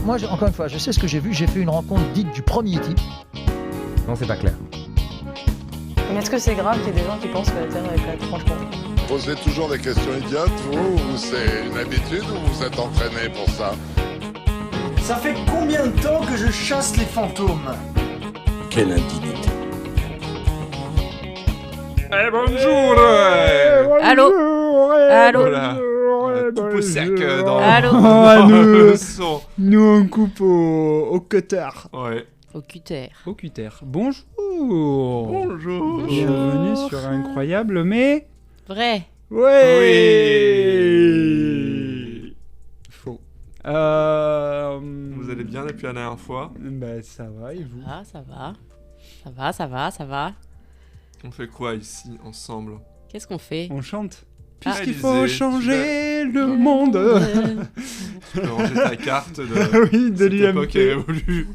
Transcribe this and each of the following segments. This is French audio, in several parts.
moi, encore une fois, je sais ce que j'ai vu. J'ai fait une rencontre dite du premier type. Non, c'est pas clair. Mais est-ce que c'est grave qu'il y ait des gens qui pensent que la Terre est plate, franchement? Posez toujours des questions idiotes, ou c'est une habitude, ou vous êtes entraîné pour ça? Ça fait combien de temps que je chasse les fantômes? Quelle indignité. Bonjour Allô. Allô. Voilà. On a tout au sec dans Allô. le son. Nous on coupe au cutter. Ouais. Au cutter. Au cutter. Bonjour. Bonjour. Bienvenue sur Incroyable, mais... Vrai. Ouais. Oui. Faux. Vous allez bien depuis la dernière fois? Bah ça va, et vous? Ah, ça va. Ça va, ça va, ça va. On fait quoi ici, ensemble? Qu'est-ce qu'on fait? On chante. Ah. Puisqu'il Alizé, faut tu changer le monde. Tu peux ranger ta carte de... Oui, de Cette l'UMP. époque est révolue.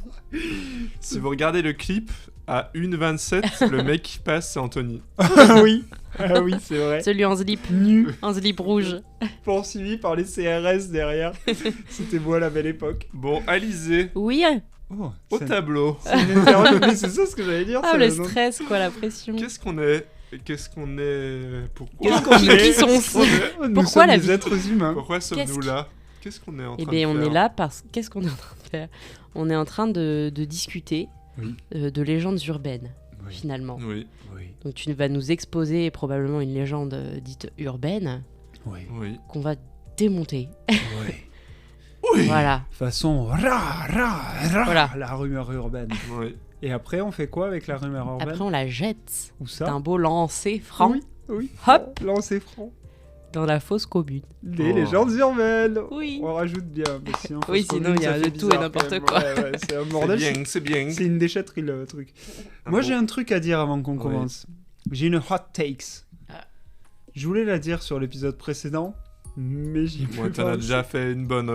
Si vous regardez le clip, à 1h27, le mec qui passe, c'est Anthony. Oui, oui, c'est vrai. Celui en slip. Nu, En slip rouge. poursuivi par les CRS derrière. C'était moi la belle époque. Bon, Alizé, Oui. Oh, au tableau. c'est une interview, mais c'est ça ce que j'allais dire. Ah, c'est le nom- stress, quoi, la pression. Qu'est-ce qu'on est? Pourquoi? Qu'est-ce qu'on Qui est sont-ils? Nous Pourquoi sommes la des vie? êtres humains. Pourquoi sommes-nous Qu'est-ce là? Qu'est-ce qu'on est en train Eh de bien, faire? on est là parce... Qu'est-ce qu'on est en train de faire? On est en train de discuter Oui. de légendes urbaines, Oui. finalement. Oui, Oui, Donc tu vas nous exposer probablement une légende dite urbaine oui, oui. qu'on va démonter. oui. Voilà. Façon Voilà. la rumeur urbaine. Oui. Et après, on fait quoi avec la rumeur urbaine? Après, on la jette Où ça? d'un beau lancer franc Oui, oui. Hop. Lancer franc. dans la fosse commune. Les Oh. légendes urbaines. Oui. On rajoute bien. Parce que sinon, Oui, fausse sinon, commune, il y a ça de fait tout et bizarre, n'importe quand même. quoi. Ouais, c'est un C'est bordel. bien, c'est bien. C'est une déchetterie le truc. Ah Moi, bon. j'ai un truc à dire avant qu'on Oui. commence. J'ai une hot takes. Ah. Je voulais la dire sur l'épisode précédent, mais j'y Moi, peux t'en pas. as déjà fait une bonne.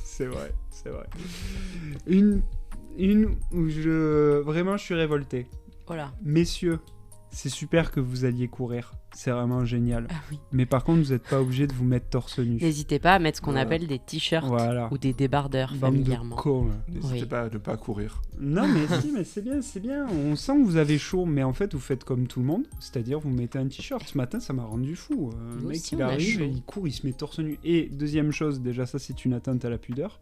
C'est vrai, c'est vrai. Une où vraiment je suis révolté. Voilà. Messieurs, c'est super que vous alliez courir. C'est vraiment génial. Ah oui. Mais par contre, vous n'êtes pas obligé de vous mettre torse nu. N'hésitez pas à mettre ce qu'on Voilà. appelle des t-shirts Voilà. ou des débardeurs Bande de familièrement. cons, là. N'hésitez Oui. pas à ne pas courir. Non, mais si, mais c'est bien, c'est bien. On sent que vous avez chaud, mais en fait, vous faites comme tout le monde. C'est-à-dire, vous mettez un t-shirt. Ce matin, ça m'a rendu fou. Nous Le mec, aussi, il on a arrive, chaud. il court, il se met torse nu. Et deuxième chose, déjà, ça, c'est une atteinte à la pudeur.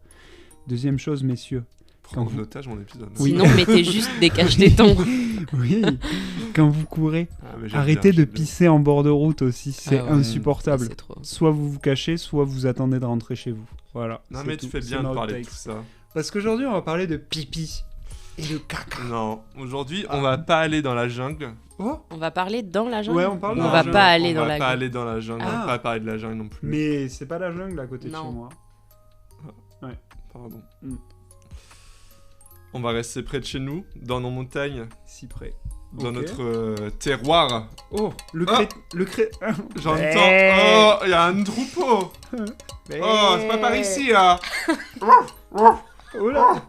Deuxième chose, messieurs. Prendre Quand en otage mon épisode. Oui. Sinon, mettez juste des cache-tétons. Oui, quand vous courez, Ah, mais j'aime arrêtez bien, de j'aime bien. pisser en bord de route aussi. C'est Ah ouais. insupportable. C'est trop. Soit vous vous cachez, soit vous attendez de rentrer chez vous. Voilà. Non, c'est mais tu tout. fais C'est bien de ma hot parler de take. tout ça. Parce qu'aujourd'hui, on va parler de pipi et de caca. Non, aujourd'hui, on va pas aller dans la jungle. Oh, On va parler dans la jungle. Ouais, on parle On dans va la jungle. pas aller On dans va la pas jungle. aller dans la jungle, on Ah. va pas parler de la jungle non plus. mais c'est pas la jungle à côté de Non. chez moi. Pardon. Mm. On va rester près de chez nous, dans nos montagnes, Si près. dans Ok. notre terroir. Oh, le Ah. cré... J'entends. Eh. Oh, il y a un troupeau. Oh, c'est pas par ici là. Oh là.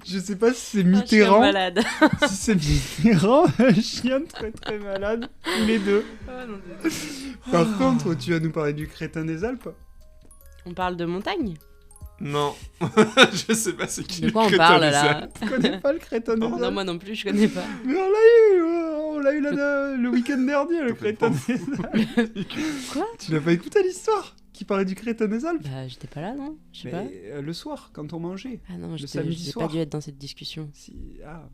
Je sais pas si c'est Un chien Mitterrand. malade. Si c'est Mitterrand, un chien très très malade. Ou les deux. Par contre, tu vas nous parler du crétin des Alpes. On parle de montagne. Non, je sais pas c'est qui De le quoi on crétin parle des là Alpes. Tu connais pas le crétin des Alpes? Non, moi non plus, je connais pas. Mais on l'a eu le week-end dernier, le crétin des Alpes. Quoi? Tu l'as pas écouté l'histoire qui parlait du crétin des Alpes? Bah, j'étais pas là, non? Je sais Mais, pas. le soir, quand on mangeait. Ah non, le j'ai samedi pas soir. dû être dans cette discussion. Si,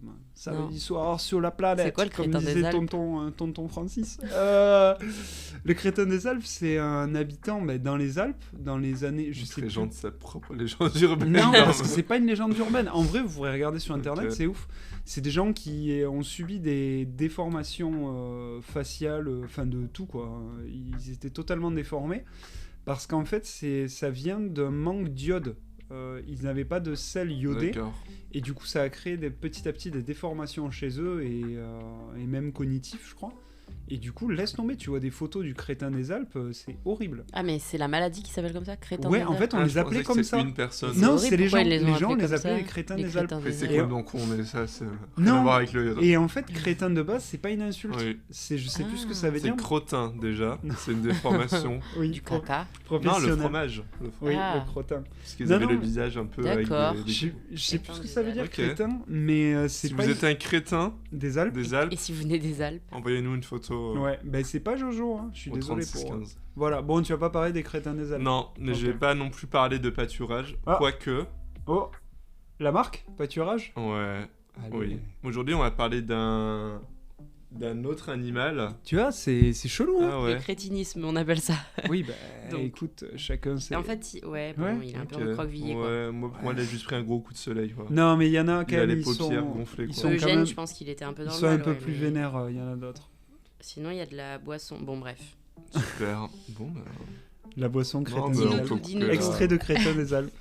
Non. samedi soir sur la planète. C'est quoi le comme crétin des disait Alpes tonton Francis. Le crétin des Alpes, c'est un habitant dans les Alpes, dans les années. Je sais Les plus. gens de sa propre légende urbaine. Non, parce que c'est pas une légende urbaine. En vrai, vous pourrez regarder sur internet, Ok. c'est ouf. C'est des gens qui ont subi des déformations faciales, enfin de tout quoi. Ils étaient totalement déformés parce qu'en fait, ça vient d'un manque d'iode. Ils n'avaient pas de sel iodé D'accord. et du coup, ça a créé petit à petit des déformations chez eux et même cognitives, je crois. Et du coup, laisse tomber, tu vois des photos du crétin des Alpes, c'est horrible. Ah, mais c'est la maladie qui s'appelle comme ça, crétin Ouais, des en Alpes. fait, on Ah, les je appelait pensais que comme c'était ça. une personne. Non, horrible, c'est les pourquoi gens. ils les ont Les gens appelés les comme appelaient ça, les crétins les des Alpes. crétins Mais des c'est Alpes. Et complètement con, mais ça, c'est rien Non. à voir avec le... Et en fait, crétin de base, c'est pas une insulte. Oui. C'est, je sais plus ce que Ah. ça veut C'est dire. crottin, déjà. C'est une déformation. Oui, Du caca. Non, professionnel. le fromage. Oui, Ah. le crottin. Parce qu'ils Non, avaient non, le mais- visage un peu avec D'accord. des... Je sais plus ce que ça veut dire, Ok. crétin, mais c'est Si pas vous êtes un crétin des Alpes. des Alpes, Et si vous venez des Alpes? envoyez-nous une photo Ouais, ben c'est pas Jojo, hein. Je suis au désolé 36 pour. 15. Voilà, bon, tu vas pas parler des crétins des Alpes. Non, mais je vais Ok. pas non plus parler de pâturage, Ah. quoique... Oh, la marque Pâturage. Ouais, Allez. oui. Aujourd'hui, on va parler d'un autre animal. Tu vois, c'est chelou, hein. Ah Le ouais. crétinisme, on appelle ça. Oui, bah Donc. écoute, chacun sait. Et en fait, ouais, bon, Ouais, il est un peu Ok. recroquevillé, quoi. Ouais, moi, pour moi, il a juste pris un gros coup de soleil, quoi. Non, mais il y en a quand Il a même, les ils paupières sont, gonflées, ils quoi. sont quand Eugène, même, je pense qu'il était un peu ils dans sont le un mal, peu ouais, plus mais vénères, il y en a d'autres. Sinon, il y a de la boisson. Bon, bref. Super. Bon, bah... La boisson crétin Non, des mais on Alpes. peut Dis-nous couper, tout. Extrait de crétin des Alpes.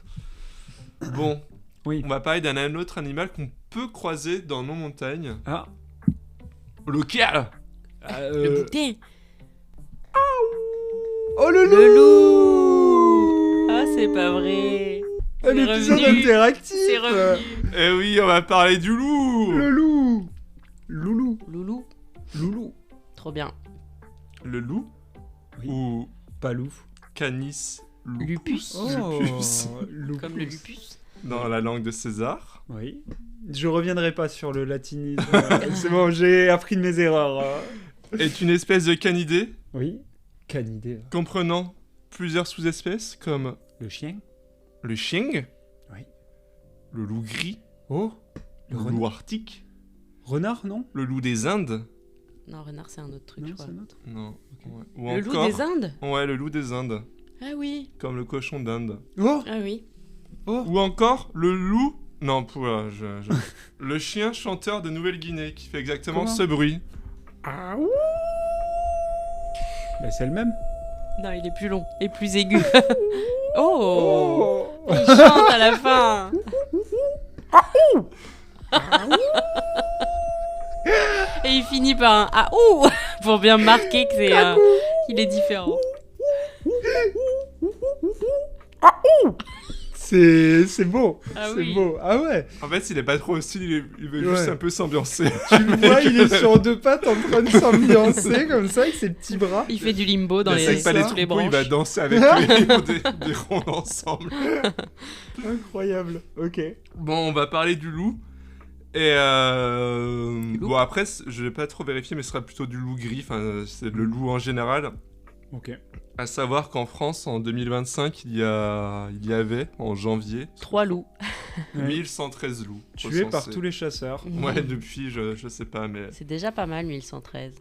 Bon, Oui. on va parler d'un autre animal qu'on peut croiser dans nos montagnes. Ah. Lequel Le bouquetin. Oh le loup. Le loup. Ah, c'est pas vrai. Un C'est épisode revenu. interactif. C'est revenu. Eh oui, on va parler du loup. Le loup. Loulou. Loulou. Loulou. Trop bien. Le loup Oui. ou Pas loup. Canis Lupus. Lupus. Lupus. Comme le lupus. dans la langue de César. Oui. Je reviendrai pas sur le latinisme. C'est bon, j'ai appris de mes erreurs. Est une espèce de canidé Oui. Canidé. comprenant plusieurs sous-espèces comme Le chien. le chien, Oui. le loup gris, Oh. le Le loup arctique, renard, non? le loup des Indes. Non, renard, c'est un autre truc, je Non, crois. c'est un autre. Non. Ouais. Ou Le loup encore... des Indes. Ouais, le loup des Indes, Ah oui. comme le cochon d'Inde. Oh. Ah oui. Ou encore le loup... Non, le chien chanteur de Nouvelle-Guinée qui fait exactement Comment ce bruit. Ah ouh. Bah, c'est le même. Non, il est plus long et plus aigu. Oh. Oh. Il chante à la fin. Et il finit par un ah ouh pour bien marquer que c'est qu'il est différent. C'est beau. Ah c'est oui. beau. Ah ouais. En fait, il est pas trop hostile, il veut Ouais. juste un peu s'ambiancer. Tu le vois, il est sur deux pattes en train de s'ambiancer comme ça avec ses petits bras. Il fait du limbo dans Il les, sait que pas les toutes les troupeaux, il branches. va danser avec lui, ils font des rondes ensemble. Incroyable. Ok. Bon, on va parler du loup. Et loup. bon, après, je vais pas trop vérifier, mais ce sera plutôt du loup gris. Enfin, c'est le loup en général. Ok. À savoir qu'en France, en 2025, il y avait, en janvier, 3 loups. 1113 loups. Tué par recensés. tous les chasseurs. Ouais, depuis, je sais pas, mais... C'est déjà pas mal 1113.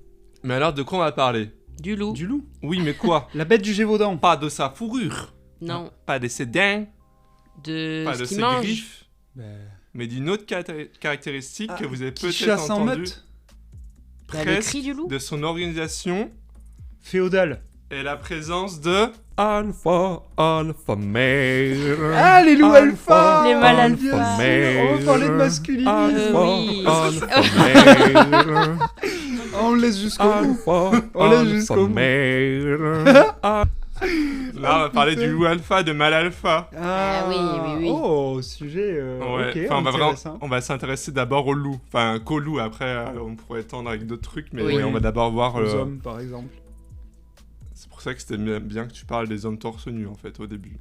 Mais alors, de quoi on va parler? Du loup. Du loup. Oui, mais quoi? La bête du Gévaudan. Pas de sa fourrure, Non, pas de ses dents, de pas ce de qu'il ses mange. griffes, mais d'une autre caractéristique que vous avez Qui peut-être chasse en entendu, meute. Bah, le presque, cri du loup. de son organisation Féodal. et la présence de Alpha male. Ah, les loups alpha. Les mâles Bien alpha. sûr. On va parler de masculinisme. Oui. On laisse jusqu'au bout. On laisse jusqu'au bout. Là, on va parler du loup alpha, de mâle alpha. Ah oui. Oh, sujet. Ouais. Ok, Enfin, intéressant. on va s'intéresser d'abord au loup. Enfin, qu'au loup. Après, on pourrait étendre avec d'autres trucs, mais Oui. on va d'abord voir. Aux hommes, par exemple. C'est pour ça que c'était bien que tu parles des hommes torse nu en fait au début.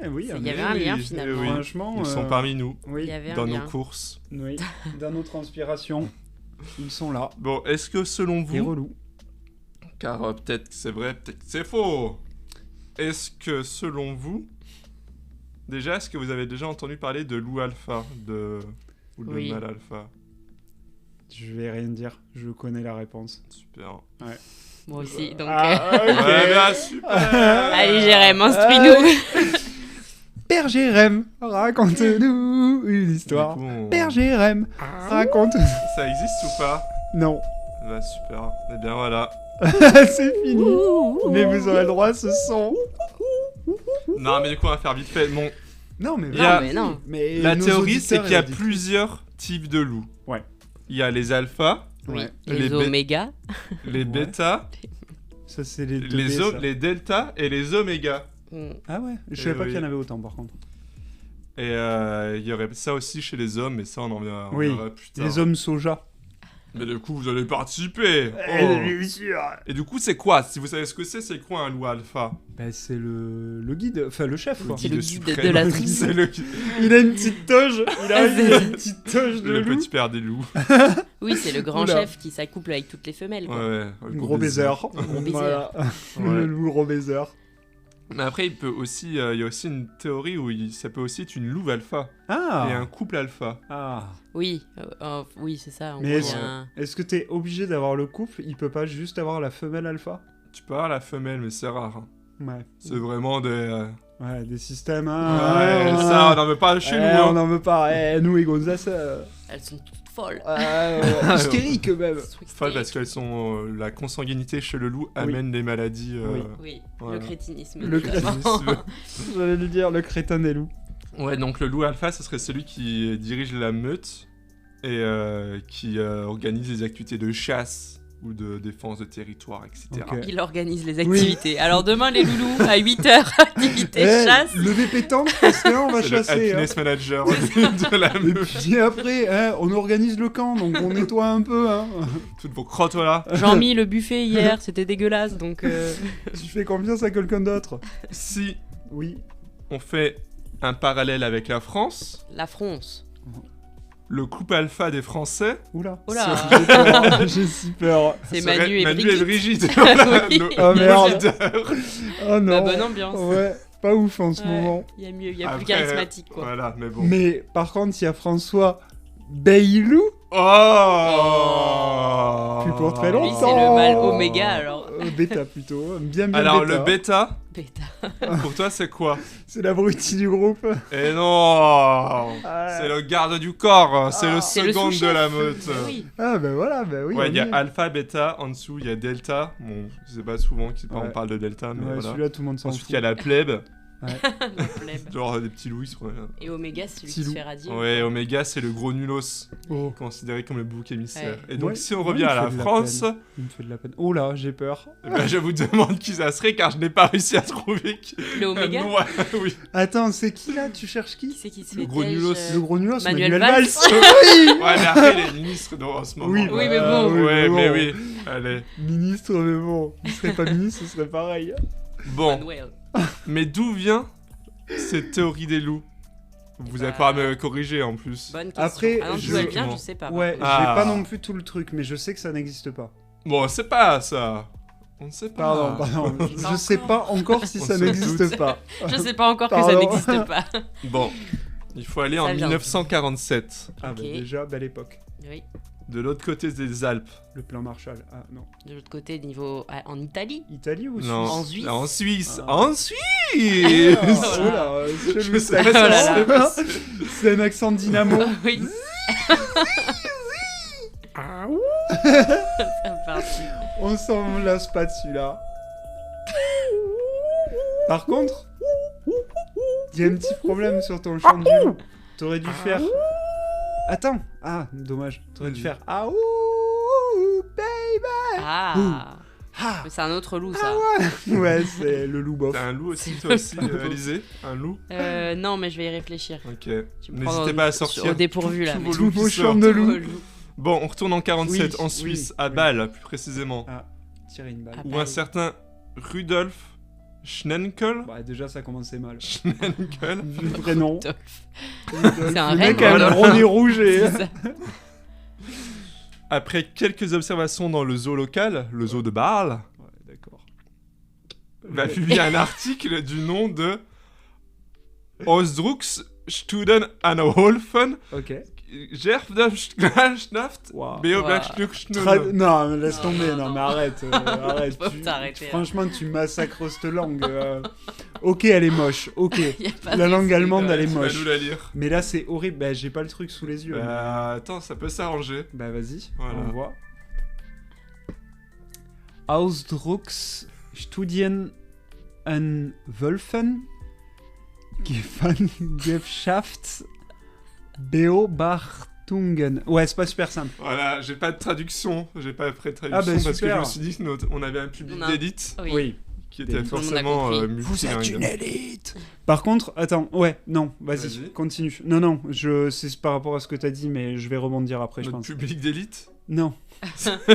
Oui, Il y avait un lien finalement. oui. Franchement, Ils sont parmi nous, Il Oui, y avait dans un nos lien. courses. oui. Dans nos transpirations, ils sont là. Bon, est-ce que selon Des vous, relous. car peut-être que c'est vrai, peut-être que c'est faux, est-ce que selon vous, déjà, est-ce que vous avez déjà entendu parler de loup alpha ou de Oui. mâle alpha? Je vais rien dire, je connais la réponse. Super. Moi aussi, donc... ok. Ouais, bah, super. Allez, Jérém, instruis-nous. Père Jérém, raconte-nous une histoire. Du coup, Père Jérém, raconte. ça existe ou pas? Non, Bah super. Eh bien voilà. c'est fini. Mais vous aurez le droit à ce son. Non mais du coup on va faire vite fait. Bon, Non, mais Il y a- mais non. Mais la nos théorie c'est auditeurs qu'il y a et auditrices- plusieurs types de loups. Ouais. Il y a les alphas, Oui. Ouais. Les Les oméga. Les bêta, Ça, c'est les deux les, B, ça. les delta et les oméga. Mm. Ah ouais, je savais pas oui. qu'il y en avait autant par contre. Et il y aurait ça aussi chez les hommes, mais ça on en verra Oui. plus tard. Les hommes soja. Mais du coup, vous allez participer. Bien sûr. Et du coup, c'est quoi? Si vous savez ce que c'est quoi un loup alpha? Bah, c'est le guide, enfin le chef quoi. C'est le guide suprême. de la tribu. C'est le, Il a une petite toge, il a une petite toge de le loup. petit père des loups. Oui, c'est le grand Oula. chef qui s'accouple avec toutes les femelles. Quoi. Ouais, Gros baiser. Gros baiser. Voilà. Ouais. Le loup gros baiser. Mais après, il peut aussi, il y a aussi une théorie où ça peut aussi être une louve alpha et Ah. un couple alpha. Ah. Oui, oui, c'est ça. En Mais gros, il y a un- est-ce que t'es obligé d'avoir le couple? Il peut pas juste avoir la femelle alpha? Tu peux avoir la femelle, mais c'est rare. Hein. Ouais. C'est vraiment des. Ouais, des systèmes. Ouais, Hein. ça, on n'en veut pas chez nous. On Hein. n'en veut pas. Nous et Gonzas. Elles sont toutes folles. Hystérique même. Elles sont Folle parce hystériques. qu'elles sont. La consanguinité chez le loup Oui. amène les maladies. Oui. Oui, Voilà. le crétinisme. Le notamment. crétinisme. J'allais le dire, le crétin des loups. Ouais, donc le loup alpha, ce serait celui qui dirige la meute et qui organise les activités de chasse ou de défense de territoire, etc. Ok. Il organise les activités. Alors demain, les loulous, à 8h, activité chasse. Levez pétanque, parce que là, on va C'est le chasser. Hein. happiness manager de la Et meute. puis après, on organise le camp, donc on nettoie un peu. Hein. Toutes vos crottes là. Jean-Mi, le buffet hier, c'était dégueulasse, donc... Tu fais confiance à quelqu'un d'autre. Si Oui. on fait un parallèle avec la France, La France. le couple alpha des Français Oula. Oula. J'ai peur. J'ai si peur. C'est serait Manu et Brigitte. Brigitte. Voilà, Oui. nos- Oh, nos merde. leaders. Oh La non. bonne ambiance. Ouais, pas ouf en ce Ouais, moment. Il y a mieux, il y a plus Après, charismatique, quoi. Voilà, mais bon. Mais par contre, il y a François Bailou. Oh Plus pour très Lui, longtemps. c'est le mâle oméga, alors. Bêta plutôt. Bien Alors bêta. le bêta, Bêta. pour toi c'est quoi? C'est l'abruti du groupe. Eh non, c'est le garde du corps, c'est le C'est le second de sous-chef. la meute. Eh oui. Ah bah voilà, bah oui. Ouais, il y a on alpha, bêta, en dessous il y a delta. Bon, c'est pas souvent qu'on Ouais. parle de delta, mais Ouais, voilà. celui-là, tout le monde s'en Ensuite fout. il y a la plèbe, Le plèbe. genre des petits loups. Ils sont... Et oméga, c'est celui Petit qui se loup. fait radier. Ouais, oméga c'est le gros nulos, Oh, considéré comme le bouc émissaire. Ouais. Et donc Ouais, si on ouais, revient il à me la fait de la France, il me fait de la peine. Oh là, j'ai peur. eh ben, je vous demande qui ça serait car je n'ai pas réussi à trouver qui. Le oméga. Ouais, oui. Attends, c'est qui là? Tu cherches Qui qui? c'est qui se Le fait gros tège, nulos. Le gros nulos, Manuel Valls. Valls. Oui. Ouais, mais après il est ministre en ce moment. Oui, Oui, mais bon. Ouais, mais bon. oui. Allez. Ministre, mais bon. Il serait pas ministre, ce serait pareil. Bon, Manuel. mais d'où vient cette théorie des loups? Vous allez Bah, pas me corriger en plus. Bonne question. Après, ah non, je- d'où elle vient, je sais pas. Ouais, Ah. j'ai pas non plus tout le truc, mais je sais que ça n'existe pas. Bon, c'est pas ça. On ne sait pas. Pardon. Pas Je sais pas encore si On ça se n'existe doute. pas. Je sais pas encore que ça Pardon. n'existe pas. Bon, il faut aller Ça en vient. 1947. Ah bah Ok. déjà, belle époque. Oui. De l'autre côté des Alpes. Le plan Marshall. Ah non. De l'autre côté, niveau en Italie. Italie ou Suisse? Non, En Suisse. En Suisse. Ah. En Suisse. Oh là, Je chelou, sais cet pas accent. Oh là là. C'est un accent dynamo. Oui. Ah, C'est parti. On s'en lasse pas de celui-là. Par contre, il y a un petit problème sur ton chant du loup. T'aurais dû faire. Attends. Ah, dommage. T'aurais dû faire. Ah ouh, baby. Ah. Ah. Mais c'est un autre loup, ça. Ouais, c'est le loup bof. T'as un loup aussi, toi aussi, Alizé? Un loup? Non, mais je vais y réfléchir. Ok. Tu me prends N'hésitez pas à sortir. au dépourvu, là. tous mais- vos Tous loups vos qui chants sortent. de Oh, loup. loup. Bon, on retourne en 47, Oui, en Suisse, oui, à oui. Bâle, plus précisément. Ah, tirer une balle. Ah. Où Bâle. un certain Rudolf Schnenkel. Bah, déjà, ça commençait mal. Schnenkel. Vu le vrai nom. C'est un Le mec renne, a un voilà. gros nez rouge et. C'est ça. Après quelques observations dans le zoo local, le zoo de Bâle, Ouais, d'accord. va publier un article du nom de Ausdrucks Studien an Holfen Ok. Gerfnaft Wow. Non, mais laisse tomber, non, mais arrête. Arrête. Faut t'arrêter, là. Franchement, tu massacres cette langue. Ok, elle est moche. Ok. Y a pas La de- langue allemande, elle est Tu vas moche. nous la lire. Mais là, c'est horrible. Bah, j'ai pas le truc sous les yeux. Attends, ça peut s'arranger. Bah, vas-y, Voilà. on voit. Ausdrucksstudien an Wölfen Gefangenschaft Tungen. Ouais, c'est pas super simple. Voilà, j'ai pas de traduction, j'ai pas fait de traduction Ah bah, parce que je super. me suis dit qu'on avait un public On a- d'élite Oui. qui était Tout le monde a forcément compris. multilingue. élite. Par contre, attends, ouais, non, vas-y, Vas-y. continue. Non, c'est par rapport à ce que t'as dit, mais je vais rebondir après, je Notre pense. public d'élite Non,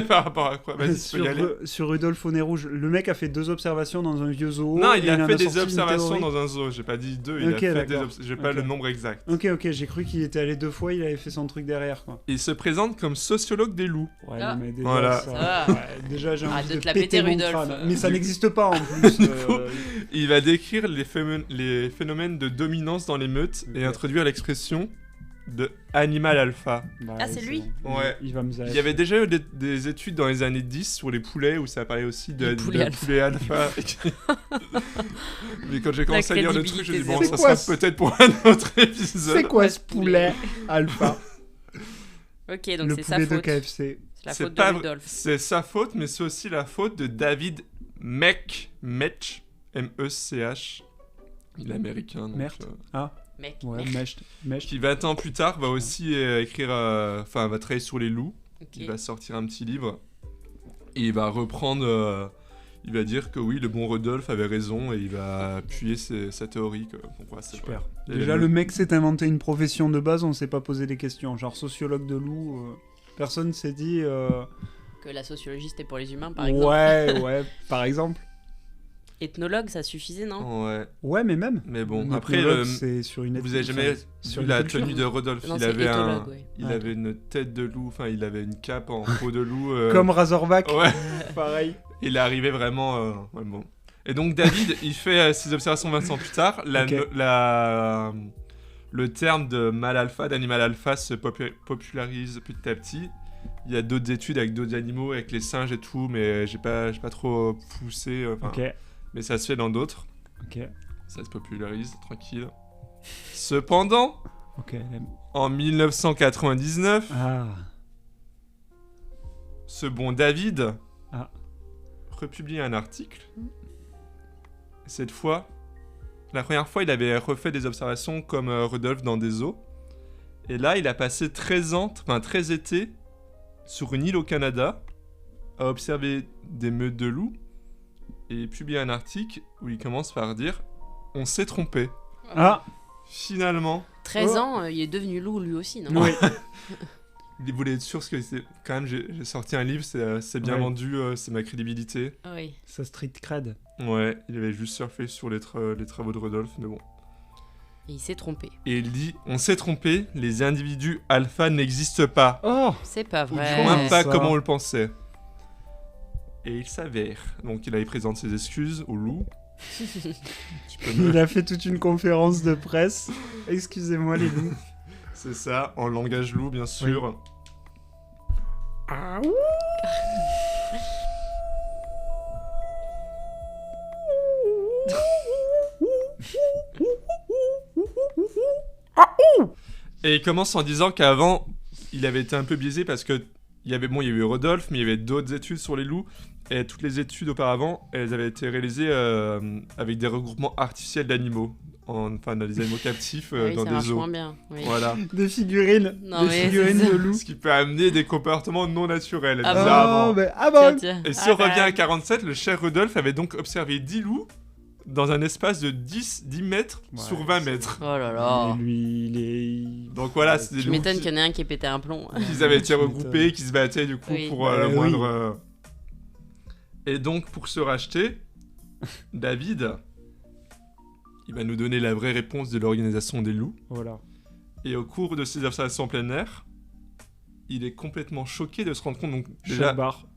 par rapport à quoi? Vas-y, tu peux sur, y aller. sur Rudolf au nez rouge, le mec a fait 2 observations dans un vieux zoo. Non, et il a en fait des sorti une observations théorie. dans un zoo. J'ai pas dit 2, il Ok, a fait des d'accord. j'ai pas Ok. le nombre exact. Ok, j'ai cru qu'il était allé 2 fois, il avait fait son truc derrière, quoi. Il se présente comme sociologue des loups. Ouais, Ah. mais déjà, Voilà. Ça va. ouais, déjà j'ai Arrête envie de de te la péter péter, mon Rudolf. crâne. Mais ça n'existe pas en plus. Il va décrire les phénomènes de dominance dans les meutes et Ok. introduire l'expression de animal alpha. Bah, Ah, c'est lui bon. Ouais. Il va me Il y avait déjà eu des études dans les années 10 sur les poulets où ça parlait aussi de Les poulets poulets alpha. Mais quand j'ai commencé à lire le truc, je me dis bon, C'est ça quoi sera peut-être pour un autre épisode. C'est quoi ce poulet alpha? Ok, donc Le c'est sa poulet de faute. KFC. C'est la C'est faute de pas- Rudolf. C'est sa faute, mais c'est aussi la faute de David Mech, M-E-C-H. Il est américain. Donc, Merde. Mec, Ouais, mec. mèche. qui 20 ans plus tard va aussi écrire, enfin va travailler sur les loups. Ok. Il va sortir un petit livre et il va reprendre, il va dire que oui, le bon Rudolf avait raison et il va appuyer sa théorie. Donc, voilà, c'est Super. Et Déjà, le- le mec s'est inventé une profession de base, on s'est pas posé des questions. Genre sociologue de loup, personne s'est dit. Que la sociologie c'était pour les humains par exemple. Ouais, par exemple. Ethnologue, ça suffisait, non? Ouais, Ouais, mais même. mais bon, Notre après, ethnologue, c'est sur une vous avez jamais sur vu une la culture. tenue de Rudolf. Non, Il c'est avait éthologue, ouais. il Ouais. avait une tête de loup, enfin il avait une cape en peau de loup. Comme Razorback. Ouais, Pareil. il est arrivé vraiment. Ouais, bon. Et donc David, il fait ses observations 20 ans plus tard. Ok. Le terme de mâle alpha, d'animal alpha se popularise petit à petit. Il y a d'autres études avec d'autres animaux, avec les singes et tout, mais j'ai pas trop poussé. Enfin, Ok. mais ça se fait dans d'autres. Ok. Ça se popularise, tranquille. Cependant, Ok. en 1999, Ah. ce bon David Ah. republie un article. Cette fois, la première fois, il avait refait des observations comme Rudolf dans des zoos. Et là, il a passé 13 étés sur une île au Canada à observer des meutes de loups et il publie un article où il commence par dire « On s'est trompé. Ah. Finalement, 13 Oh. ans, il est devenu loup lui aussi, non? Oui. il voulait être sûr parce que c'est quand même j'ai sorti un livre, c'est bien Ouais. vendu, c'est ma crédibilité. Oui. Sa street cred. Ouais, il avait juste surfé sur les travaux de Rudolf, mais bon. Et il s'est trompé. Et il dit « On s'est trompé, les individus alpha n'existent pas. Oh. C'est pas Ou vrai. du moins pas Ça. comme on le pensait. » Et il s'avère. Donc il présente ses excuses au loup. Tu peux me- Il a fait toute une conférence de presse. Excusez-moi les loups. C'est ça, en langage loup, bien sûr. Et il commence en disant qu'avant, il avait été un peu biaisé parce que il y avait eu Rodolphe, mais il y avait d'autres études sur les loups. Et toutes les études auparavant, elles avaient été réalisées avec des regroupements artificiels d'animaux. Enfin, dans des animaux captifs Oui, dans ça des marche zoos. moins bien. Oui. Voilà. Des figurines. Non, des mais figurines c'est ça. de loups. Ce qui peut amener des comportements non naturels, Ah bon bizarrement. Oh, mais... Ah bah. Tiens. Et si Ah on revient bah. à 47, le cher Rudolf avait donc observé 10 loups dans un espace de 10 mètres Ouais, sur 20 c'est- mètres. Oh là là. Mais lui, il est. Donc voilà, c'est des Je loups m'étonne qui, qu'il y en ait un qui ait pété un plomb. qu'ils avaient été Tu regroupés, m'étonnes. qui se battaient du coup Oui. pour Bah le oui. moindre... Et donc, pour se racheter, David, il va nous donner la vraie réponse de l'organisation des loups. Voilà. Et au cours de ses observations en plein air, il est complètement choqué de se rendre compte. Donc, déjà, Choc-bar.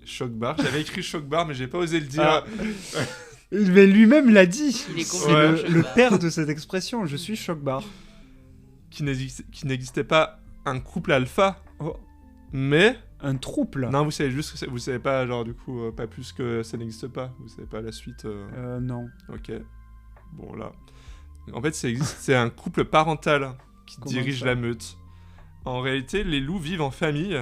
choc-bar. J'avais écrit choc-bar, mais j'ai pas osé le dire. Ah. Mais lui-même l'a dit. Il est C'est complètement le choc-bar. père de cette expression. Je suis choc-bar. Qui n'existait pas un couple alpha, Oh. mais... Un trouble. Non, vous savez juste que vous savez pas, genre, du coup, pas plus que ça n'existe pas. Vous savez pas la suite. Non. Ok. Bon, là. En fait, c'est un couple parental qui Comment dirige ça la meute. En réalité, les loups vivent en famille.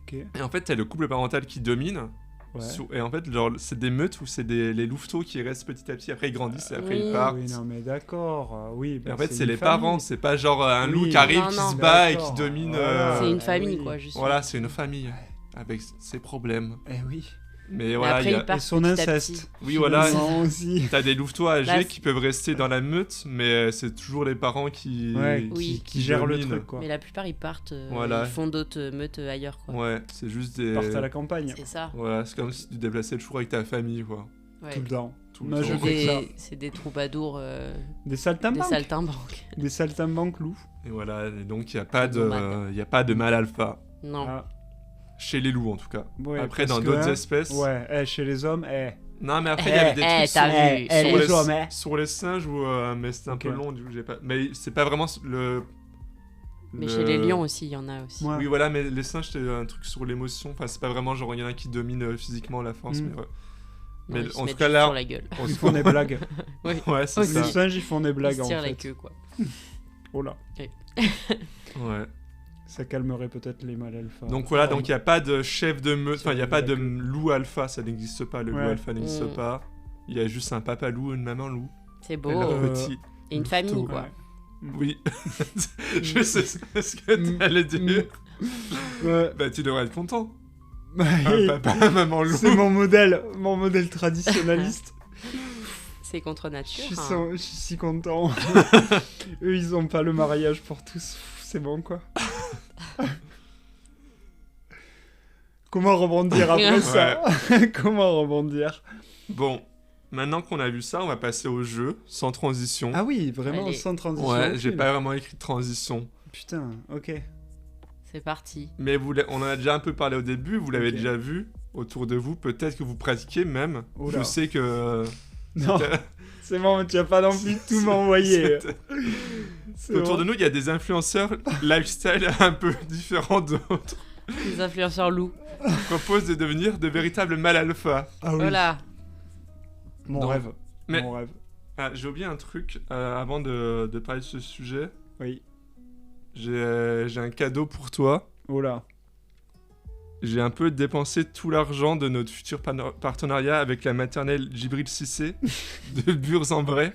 Ok. Et en fait, t'as le couple parental qui domine. Ouais. Et en fait, genre, c'est des meutes où c'est les louveteaux qui restent petit à petit. Après, ils grandissent et après, Oui. ils partent. Oui, non, mais d'accord. Oui, Et en fait, c'est une les famille. parents. C'est pas genre un loup Oui. qui arrive, Non, qui non. se bat et qui D'accord. domine. Voilà. C'est une Ah, famille, oui. quoi, juste. Voilà, c'est une famille avec ses problèmes. Eh oui. Mais Mais voilà, après, il y a... ils partent Et son petit à inceste. Oui, voilà. Finalement, aussi. T'as des louveteaux âgés Là, qui peuvent rester dans la meute, mais c'est toujours les parents qui, Ouais, Oui. qui gèrent le dominent. truc, quoi. Mais la plupart, ils partent, Voilà. ils font d'autres meutes ailleurs, quoi. Ouais, c'est juste des. Ils partent à la campagne. C'est ça. Voilà, c'est comme si tu déplaçais toujours avec ta famille, quoi. Ouais. Tout le temps. Tout le Moi, temps. je C'est fais ça. c'est des troubadours, Des des saltimbanques. saltimbanques. Des saltimbanques loups. Et voilà, et donc il n'y a, pas Ils ont mal. y a pas de mal alpha. Non. Ah, Chez les loups, en tout cas. ouais, Après, parce dans que, d'autres hein, espèces. Ouais, chez les hommes, Non, mais après, il y avait des trucs t'as sur, vu. sur les les, hommes, sur les singes, mais c'était un Ok. peu long, du coup, j'ai pas. Mais c'est pas vraiment Mais le- chez les lions aussi, il y en a aussi. Ouais. Oui, voilà, mais les singes, c'était un truc sur l'émotion. Enfin, c'est pas vraiment genre, il y en a un qui domine physiquement la force, Mm. mais. Non, Mais ils se en tout mettent cas, juste là. sur la gueule. on Ils se- font des blagues. Ouais, c'est Aussi. ça. Les singes, ils font des Ils blagues, se en tirent la fait. queue, quoi. Oh là. Ouais. Ça calmerait peut-être les mâles alpha. Donc voilà, Ah, donc il n'y a pas de chef de meute, enfin il n'y a C'est pas de d'accord. loup alpha, ça n'existe pas, le loup Ouais. alpha n'existe Mm. pas. Il y a juste un papa loup, une maman loup. C'est Et beau. leur Euh, petit. Et une famille, louveteau, quoi. ouais. Oui. Je sais ce que t'allais dire. Ouais. Bah tu devrais être content. Bah, Un papa, un maman loup. c'est mon modèle traditionnaliste. C'est contre Je nature. suis, hein. je suis si content. Eux, ils ont pas le mariage pour tous. C'est bon, quoi. Comment rebondir après ça? Comment rebondir? Bon, maintenant qu'on a vu ça, on va passer au jeu, sans transition. Ah oui, vraiment Allez. sans transition. Ouais, j'ai aucune. pas vraiment écrit de transition. Putain, ok. C'est parti. Mais on en a déjà un peu parlé au début, vous l'avez Ok. déjà vu autour de vous, peut-être que vous pratiquez même. Oula. Je sais que... Non, c'est bon, tu vas pas non plus tout m'envoyer. C'est Autour bon. de nous, il y a des influenceurs lifestyle un peu différents d'autres Les influenceurs loups. qui proposent de devenir de véritables mâles alpha. Ah oui, Voilà. mon Donc, rêve. mais- Mon rêve. Ah, j'ai oublié un truc avant de parler de ce sujet. Oui. J'ai un cadeau pour toi. Oh là. J'ai un peu dépensé tout l'argent de notre futur partenariat avec la maternelle Djibril Cissé de Bures-en-Bray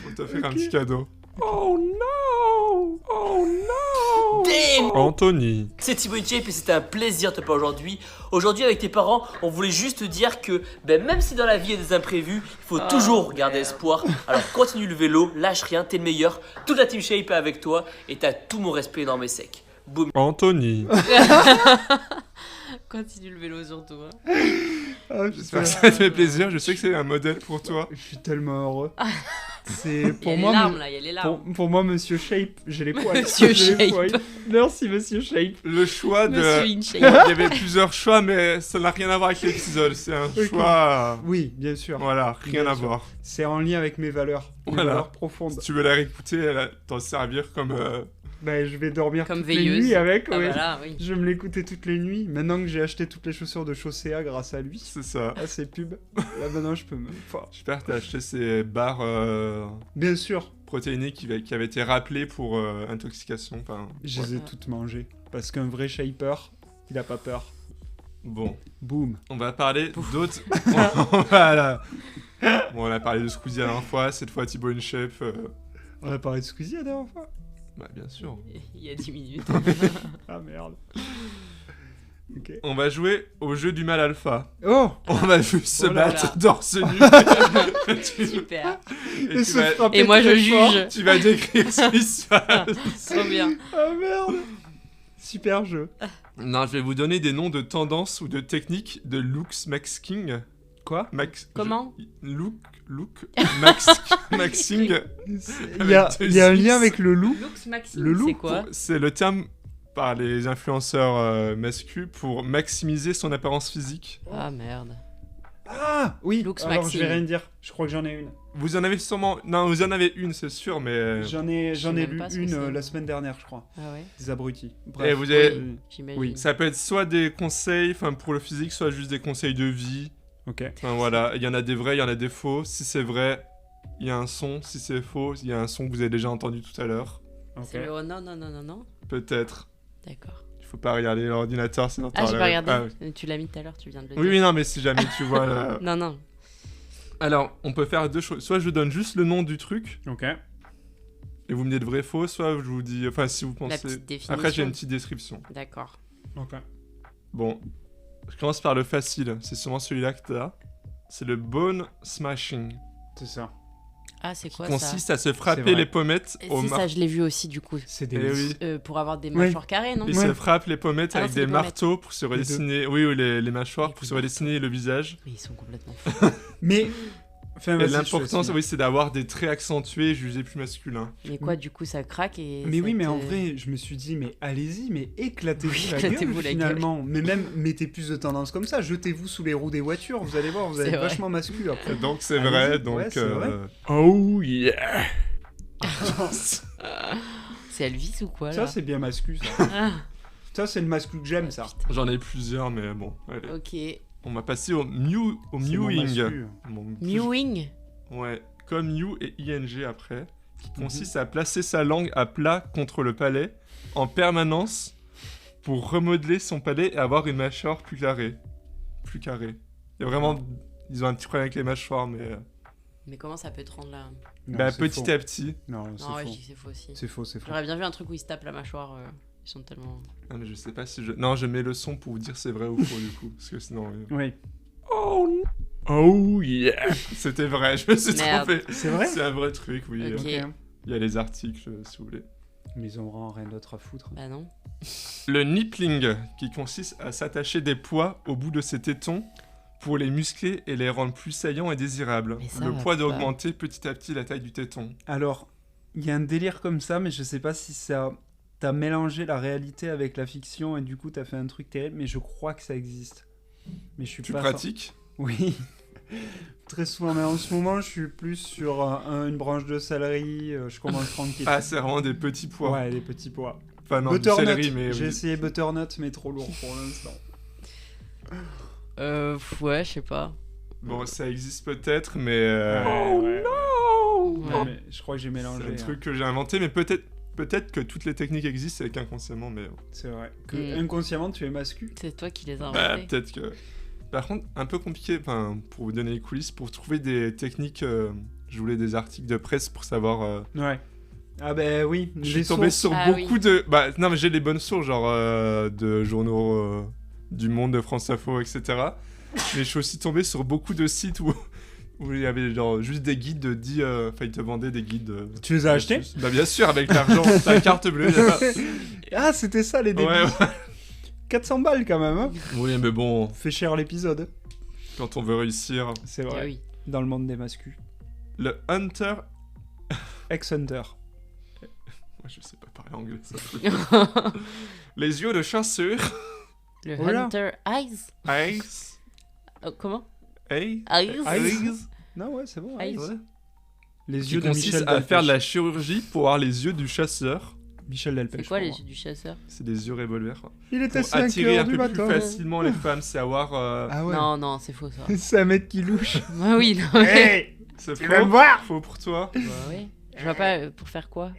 pour t'offrir un Ok. petit cadeau. Oh no! Oh no! Damn! Anthony. C'est Thibaut Shape et c'était un plaisir de te parler aujourd'hui. Aujourd'hui avec tes parents, on voulait juste te dire que même si dans la vie il y a des imprévus, il faut toujours garder espoir. Alors continue le vélo, lâche rien, t'es le meilleur. Toute la team Shape est avec toi et t'as tout mon respect énorme et sec. Boum. Anthony. Continue le vélo surtout. Hein. Ah, J'espère que ça te fait plaisir. Je sais que c'est un modèle pour toi. Je suis tellement heureux. C'est Il y pour a moi. les larmes là, il y a les larmes. Pour moi, Monsieur Shape, j'ai les poils. Monsieur J'ai les Shape. poils. Merci, Monsieur Shape. Le choix de. Monsieur Il InShape. y avait plusieurs choix, mais ça n'a rien à voir avec l'épisode. C'est un Ok. choix. Oui, bien sûr. Voilà, rien Bien à sûr. voir. C'est en lien avec mes valeurs. Mes Voilà. valeurs profondes. Si tu veux la réécouter, t'en servir comme. Bah, je vais dormir Comme toutes les veilleuse. nuits avec. Ah ouais. voilà, oui. Je vais me l'écouter toutes les nuits. Maintenant que j'ai acheté toutes les chaussures de Chaussea grâce à lui. C'est ça. À ses pubs. Là, maintenant, je peux me. Enfin, J'espère que t'as acheté ces barres bien sûr, protéinées qui avaient été rappelées pour intoxication. Enfin, je ouais. les ai toutes mangées. Parce qu'un vrai shaper, il a pas peur. Bon, Boum. on va parler d'autres. Voilà. Bon, on a parlé de Squeezie la dernière fois. Cette fois, Thibaut InShape. On a parlé de Squeezie la dernière fois. Bah, bien sûr. Il y a 10 minutes. Ah merde. Ok. On va jouer au jeu du mal alpha. Oh. On va juste se Oh là battre là. torse nu. Super. Et tu se vas- frapper Et moi je très fort. juge. Tu vas décrire ce qui se passe. Trop bien. Ah merde. Super jeu. Non, je vais vous donner des noms de tendances ou de techniques de looks maxing. Quoi? Comment Maxing. Il y a Avec deux un lien X. avec le loup. Lux Maxime, Le loup, c'est quoi? C'est le terme par les influenceurs masculins pour maximiser son apparence physique. Ah merde. Ah oui. Lux Alors je Maxime. vais rien dire. Je crois que j'en ai une. Vous en avez sûrement... Non, vous en avez une, c'est sûr, mais... J'en ai sais lu même pas ce que une c'est. la semaine dernière, je crois. Ah ouais, Des abrutis. Et vous avez- oui. j'imagine. Oui. Ça peut être soit des conseils pour le physique, soit juste des conseils de vie. Ok. Enfin voilà, il y en a des vrais, il y en a des faux. Si c'est vrai, il y a un son. Si c'est faux, il y a un son que vous avez déjà entendu tout à l'heure. Ok. C'est le non, non, non, non, non. Peut-être. D'accord. Il faut pas regarder l'ordinateur, sinon Ah, j'ai pas regardé. Ah, oui. Tu l'as mis tout à l'heure, tu viens de le Oui, dire. oui, non, mais si jamais tu vois... Non, non. Alors, on peut faire 2 choses. Soit je donne juste le nom du truc, Ok. et vous me dites vrai, faux, soit je vous dis... Enfin, si vous pensez... petite définition. Après, j'ai une petite description. D'accord. Ok. Bon, je commence par le facile. C'est sûrement celui-là que t'as. C'est le bone smashing. C'est ça. Ah, c'est quoi Consiste ça à se C'est frapper vrai. les pommettes au Si, ça, je l'ai vu aussi, du coup. C'est Eh des... oui. Pour avoir des Oui. mâchoires carrées, non Il se frappe les pommettes Ah non, avec c'est des les pommettes. marteaux pour se redessiner... Oui, ou les mâchoires Les pour se marteaux. redessiner le visage. Mais ils sont complètement fous. Mais... Enfin, Et vas-y, je te l'important, laisse oui, c'est d'avoir des traits accentués, jugés plus masculins. Mais quoi, du coup, ça craque et... Mais oui, ça mais te- en vrai, je me suis dit, mais allez-y, mais éclatez-vous Oui, la éclatez-vous gueule, la finalement. Mais même, mettez plus de tendance comme ça, jetez-vous sous les roues des voitures, vous allez voir, vous allez C'est être vrai. vachement masculin après. Donc c'est Allez-y. vrai, Ouais, donc... c'est vrai. Oh yeah. C'est Elvis ou quoi, Ça, là c'est bien mascu, ça. Ah, Ça, c'est le mascu que j'aime, ça. J'en ai plusieurs, mais bon. Allez. ok. On va passer au mewing. C'est mon mascu. Bon, Mewing. Ouais, comme mew et ing après, qui Mhm. consiste à placer sa langue à plat contre le palais en permanence pour remodeler son palais et avoir une mâchoire plus carrée. Plus carrée. Il y a vraiment... Ils ont un petit problème avec les mâchoires, mais... Mais comment ça peut te rendre là Non, bah, c'est petit faux. à petit. Non, c'est Non, ouais, je faux. dis que c'est faux aussi. C'est faux, c'est faux. J'aurais bien vu un truc où ils se tapent la mâchoire. Ils sont tellement... Ah, mais je sais pas si je... Non, je mets le son pour vous dire c'est vrai ou faux, du coup. Parce que sinon... Oui. Oh yeah. C'était vrai, je me suis Merde. trompé. C'est vrai C'est un vrai truc, oui. Ok. Il y a les articles, si vous voulez. Mais ils ont vraiment rien d'autre à foutre. Bah non. Le nippling, qui consiste à s'attacher des poids au bout de ses tétons pour les muscler et les rendre plus saillants et désirables. Mais ça Le va poids pas. d'augmenter petit à petit la taille du téton. Alors, il y a un délire comme ça, mais je sais pas si ça... T'as mélangé la réalité avec la fiction et du coup t'as fait un truc terrible, mais je crois que ça existe. Mais je suis Tu pas... pratiques Oui. Très souvent, mais en ce moment je suis plus sur une branche de céleri, je commence tranquille. Ah, c'est vraiment des petits pois. Ouais, les petits pois. Enfin, non, du Butternut, céleri, mais j'ai oui. essayé butternut, mais trop lourd pour l'instant. Ouais, je sais pas. Bon, ça existe peut-être, mais... Ouais. Ouais. Mais je crois que j'ai C'est mélangé. un hein. truc que j'ai inventé, mais peut-être que toutes les techniques existent avec inconsciemment, mais... C'est vrai. Que Mm. inconsciemment tu es mascu. C'est toi qui les as Bah, inventés. peut-être que... Par contre, un peu compliqué, enfin, pour vous donner les coulisses, pour trouver des techniques, je voulais des articles de presse pour savoir... Ouais. Ah ben oui, Je les suis tombé sources. sur Ah beaucoup de... Bah, non, mais j'ai les bonnes sources, genre de journaux du Monde, de France Info, etc. Mais je suis aussi tombé sur beaucoup de sites où il y avait genre juste des guides de 10... Enfin, ils te vendaient des guides... Tu les as achetés? Bah bien sûr, avec l'argent, ta carte bleue. là. Ah, c'était ça les débits. Ouais, ouais. 400 balles quand même, hein. Oui, mais bon, Fait cher l'épisode. quand on veut réussir... C'est Ah vrai. oui. Dans le monde des mascus. Le Hunter... Ex-Hunter. Moi, je sais pas parler anglais, ça. Les yeux de chasseur... Le Voilà. Hunter Eyes. Eyes... Comment Eyes... Eyes. Non, ouais, c'est bon. Eyes. Eyes. Les Qui yeux de consiste Michel à Delpech. faire de la chirurgie pour avoir les yeux du chasseur. Michel Delpech. C'est quoi je les crois. yeux du chasseur? C'est des yeux revolver. Il était Pour 5 attirer heures un du peu matin. plus facilement les femmes, c'est avoir... Ah ouais. Non, non, c'est faux ça. C'est un mec qui louche. Ah oui, non. mais- Hey, C'est tu vas me faux, voir. faux pour toi. Bah ouais. Je vois pas pour faire quoi.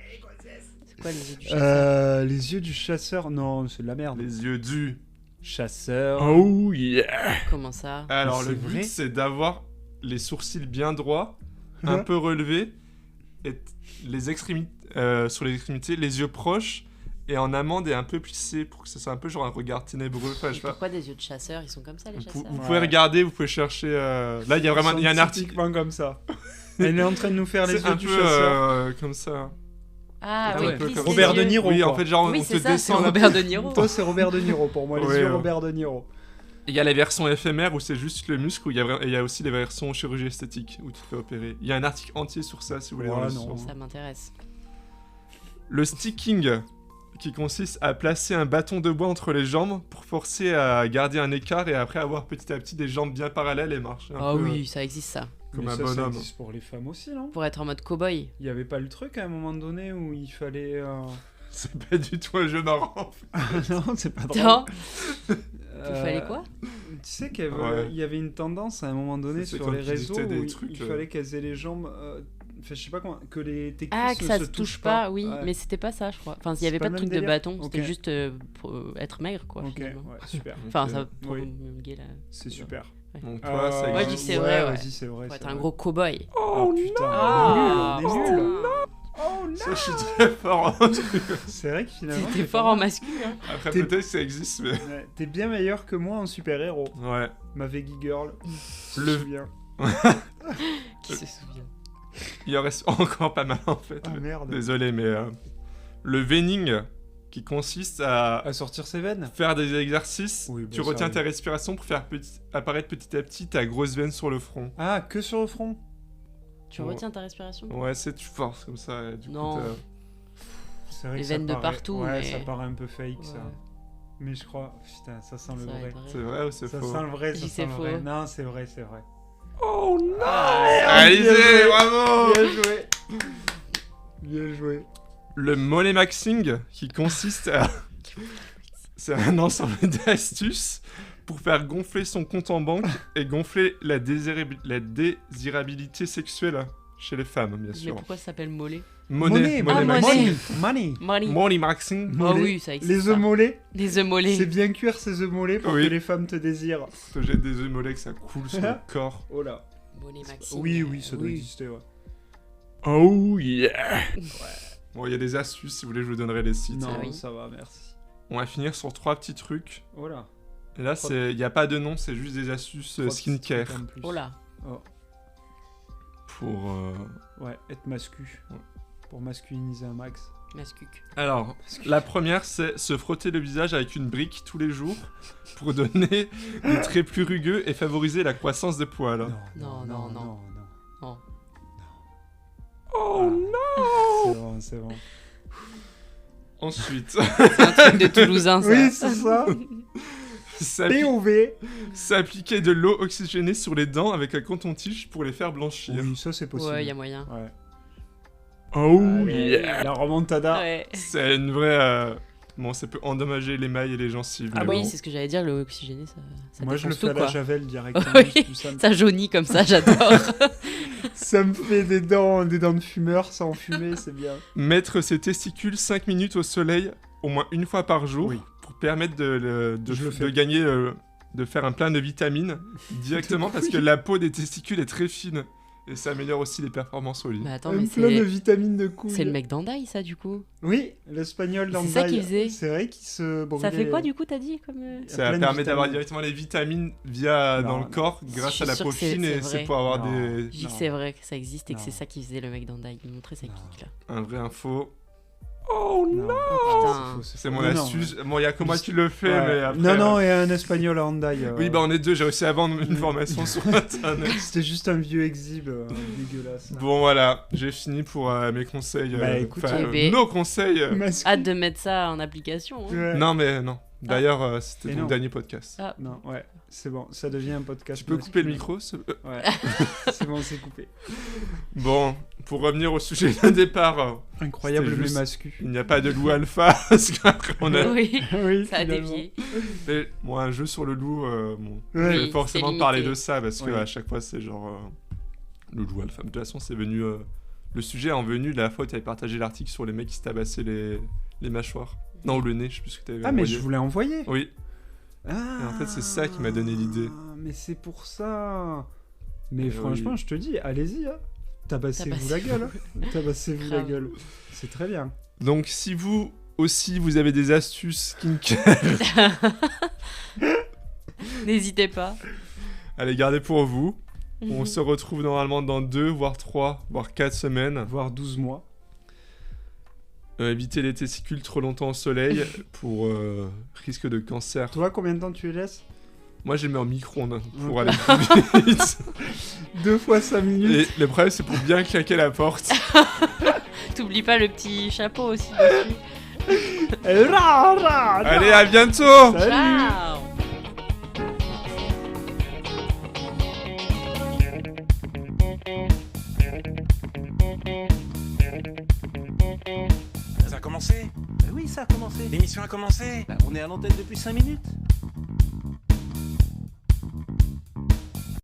C'est quoi les yeux du chasseur? Les yeux du chasseur. Non, c'est de la merde. Les yeux du... Chasseur. Oh yeah. Comment ça? Alors C'est le vrai but c'est d'avoir les sourcils bien droits, un Hein peu relevés, et les extrémités, sur les extrémités, les yeux proches, et en amande et un peu plissés pour que ce soit un peu genre un regard ténébreux. Enfin, je Et sais pas. pourquoi des yeux de chasseur? Ils sont comme ça les Vous, chasseurs? vous Ouais. pouvez regarder, vous pouvez chercher. Là, il y a vraiment, il y a un article. Typiquement comme ça. Elle est en train de nous faire les C'est yeux un du peu chasseur. comme ça. Ah Ah oui, ouais. plisse les Robert yeux. De Niro. Oui, quoi. en fait, genre Oui, on c'est te ça, c'est descend. la- Robert De Niro. Toi, c'est Robert De Niro pour moi. Les Ouais, yeux ouais. Robert De Niro. Il y a les versions éphémères où c'est juste le muscle, et il y a aussi les versions chirurgie esthétique où tu te fais opérer. Il y a un article entier sur ça si vous voulez. Ouais, dans les non. sources. Ça m'intéresse. Le sticking, qui consiste à placer un bâton de bois entre les jambes pour forcer à garder un écart et après avoir petit à petit des jambes bien parallèles et marcher un Ah peu oui, ça existe ça. comme Mais un ça bonhomme. existe pour les femmes aussi, non? Pour être en mode cow-boy. Il y avait pas le truc à un moment donné où il fallait. C'est pas du tout un jeu marrant. non, c'est pas drôle. Non. Euh, Il fallait quoi? Tu sais qu'il Ouais. y avait une tendance à un moment donné C'est sur quand les tu réseaux dictais des où trucs, il fallait qu'elles aient les jambes Enfin, je sais pas comment. Que tes cuisses Ah, que ne ça se se touche touchent pas, oui, Ouais. mais c'était pas ça, je crois. Enfin, il y C'est avait pas pas de le truc même de délire bâton, c'était Ok. juste pour être maigre, quoi. Ok, finalement. ouais, super. Enfin, Ok. ça pour Oui. me là. C'est super. Donc toi, ça Moi, je dis existe. que c'est vrai, ouais. Vas-y, c'est vrai. Faut être c'est un vrai. gros cow-boy. Oh putain, Ah, on est nuls, on est nuls. Ça, je suis très fort en truc. C'est vrai que finalement. T'es fort en masculin. Hein. Après, T'es- peut-être que ça existe, mais... Ouais, t'es bien meilleur que moi en super-héros. Ouais. Ma Veggie Girl. Le- Je me souviens. Qui se souvient? Il en reste encore pas mal, en fait. Ah merde. Désolé, mais... le veining, qui consiste à À sortir ses veines. faire des exercices, Oui, bah, tu ça, retiens oui. ta respiration pour faire apparaître petit à petit ta grosse veine sur le front. Ah, que sur le front. Tu Ouais. retiens ta respiration? Ouais, tu forces comme ça, et du Non. coup... C'est vrai Les que ça veines de paraît- partout, Ouais, mais- ça paraît un peu fake ça. Ouais. Mais je crois, putain, ça sent le Ça va vrai. être vrai. C'est vrai ou c'est Ça faux? sent le vrai, Je ça dis sent c'est le faux. vrai. Non, c'est vrai, c'est vrai. Oh non! bien Alizé, joué. bravo! Bien joué. Bien joué. Le mollet maxing, qui consiste à... C'est un ensemble d'astuces pour faire gonfler son compte en banque et gonfler la désirabilité sexuelle chez les femmes, bien Mais sûr. pourquoi ça s'appelle mollet? Money Ah, maxing. Money. Mollet. Mollet maxing. Ah Mollet. oui, ça existe. Les ça. œufs mollets. Les œufs mollets. C'est bien cuire ces œufs mollets pour Oui. que les femmes te désirent. Faut que j'ai des œufs mollets que ça coule sur le corps. Oh là. Mollet maxime. Oui, oui, ça doit exister, ouais. Oh yeah! Bon, il y a des astuces, si vous voulez, je vous donnerai les sites. Non, Ah oui. ça va, merci. On va finir sur 3 petits trucs. Oh là. Et là, il n'y a pas de nom, c'est juste des astuces Trois petits skincare. trucs en plus. Oh là. Pour... Ouais, être mascu. Ouais. Pour masculiniser un max. Mascuc. Alors, la première, c'est se frotter le visage avec une brique tous les jours pour donner des traits plus rugueux et favoriser la croissance des poils. Non, non, non. Non. Oh C'est bon, c'est bon. Ensuite, C'est un truc de Toulousain, ça. Oui, c'est ça. POV. s'appliquer de l'eau oxygénée sur les dents avec un coton-tige pour les faire blanchir. Oui, ça c'est possible. Ouais, y a moyen. Ouais. Oh Allez, yeah! La remontada. Ouais. C'est une vraie... Bon, ça peut endommager l'émail et les gencives. Ah mais oui, bon. c'est ce que j'allais dire, l'eau oxygénée, ça Moi je le défonce fais à tout, la quoi. javel directement. Oui. c'est plus simple. Ça jaunit comme ça, j'adore. Ça me fait des dents de fumeur sans fumer, c'est bien. Mettre ses testicules 5 minutes au soleil au moins une fois par jour Oui. pour permettre de Je le fais. gagner, de faire un plein de vitamines directement parce que la peau des testicules est très fine et ça améliore aussi les performances au lit. Mais attends, Un mais plein de c'est... vitamines de couilles. C'est le mec d'Andaï, ça, du coup. Oui, l'espagnol C'est dans ça qu'il faisait. C'est vrai qu'il se brûlait. Ça fait quoi, du coup, t'as dit comme... Ça plein de permet d'avoir vitamines. directement les vitamines via Non, dans le non. corps Je grâce suis à la sûre peau que c'est fine et vrai. c'est pour avoir Non. des Je dis que Non. c'est vrai que ça existe et que Non. c'est ça qu'il faisait, le mec d'Andaï. Il montrait sa Non. clique, là. un vrai info. Oh non, putain. C'est mon astuce. Bon, il y a que moi qui le fais, Ouais. mais après. Non, non, et un espagnol à Hyundai. Oui, bah on est deux. J'ai réussi à vendre une formation sur internet. C'était juste un vieux exhibe dégueulasse. Bon voilà, j'ai fini pour mes conseils. Bah, écoute, enfin, eh ben, nos conseils. Masque- Hâte de mettre ça en application. Hein. Ouais. Non mais non. D'ailleurs, c'était Et ton non. dernier podcast. Ah. Non, ouais, c'est bon, ça devient un podcast. Tu peux couper le masculin. micro Ouais, c'est bon, c'est coupé. Bon, pour revenir au sujet d'un départ, Incroyable C'était mais juste- mascu. il n'y a pas de loup alpha parce qu'après on a. Oui, Oui, ça a finalement. dévié. Mais, bon, un jeu sur le loup, bon, Ouais. je vais Oui, forcément c'est parler limité. de ça parce que Oui. à chaque fois c'est genre le loup alpha. De toute façon, c'est venu. Le sujet est venu de la fois où tu avais partagé l'article sur les mecs qui se tabassaient les mâchoires. Non, ou le nez, je sais plus ce que tu avais Ah, mais envoyé. je voulais envoyer. Oui. Ah, Et en fait, c'est ça qui m'a donné l'idée. Mais c'est pour ça. Mais Eh franchement, oui. je te dis, allez-y, hein. Tabassez-vous la gueule. Hein. Tabassez-vous la Grave. gueule. C'est très bien. Donc, si vous aussi vous avez des astuces skincare, N'hésitez pas. allez garder pour vous. Mhm. On se retrouve normalement dans 2, voire 3, voire 4 semaines. Voire 12 mois. Éviter les testicules trop longtemps au soleil pour risque de cancer. Toi, combien de temps tu les laisses? Moi, je les mets en micro-ondes pour Ok. aller plus vite. 2 fois 5 minutes. Et le problème, c'est pour bien claquer la porte. T'oublies pas le petit chapeau aussi dessus. Allez, à bientôt! Salut. Ciao. Ça a commencé? Oui, ça a commencé. L'émission a commencé? On est à l'antenne depuis 5 minutes.